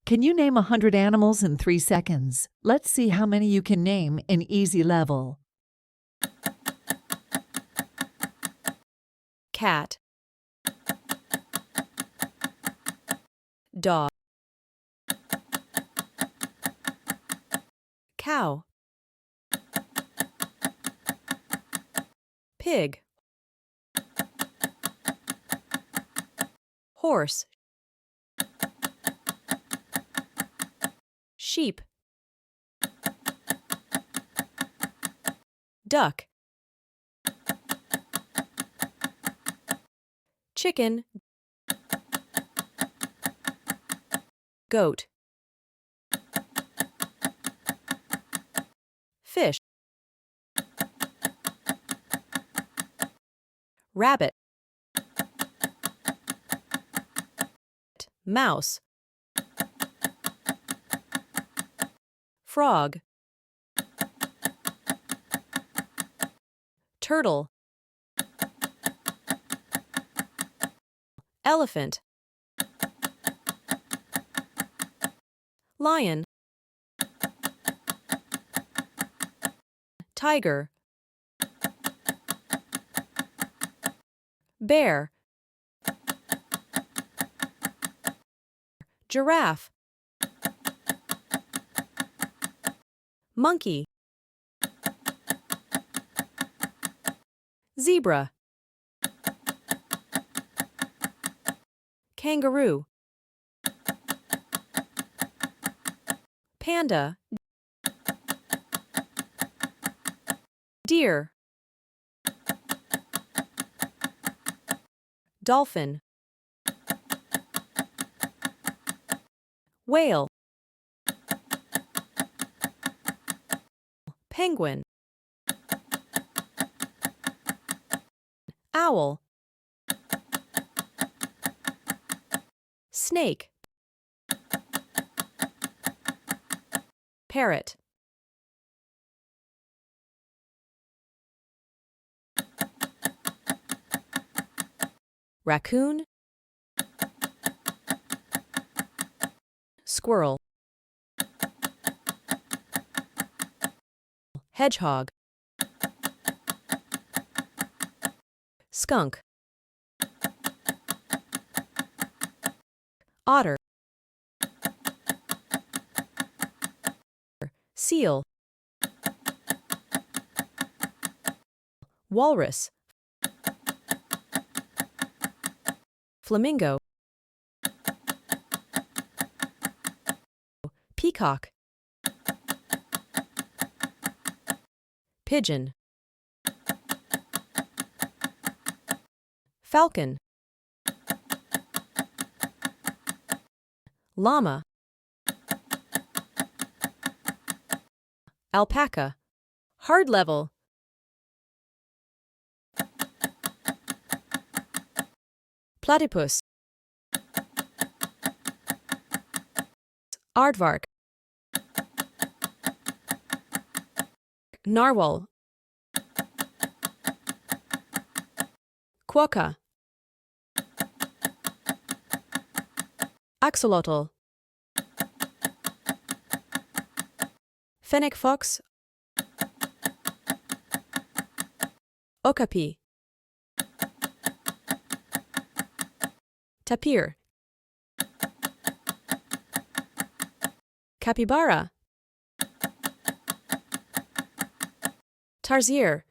Can you name 100 animals in 3 seconds? Let's see how many you can name in easy level. Cat, dog, cow, pig, horse, sheep, duck, chicken, goat, fish, rabbit, mouse, frog, turtle, elephant, lion, tiger, bear, giraffe, monkey, zebra, kangaroo, panda, deer, dolphin, whale, penguin, owl, snake, parrot, raccoon, squirrel, hedgehog, skunk, otter, seal, walrus, flamingo, peacock, pigeon, falcon, llama, alpaca, hard level, platypus, aardvark, narwhal, quokka, axolotl, fennec fox, okapi, tapir, capybara, tarsier,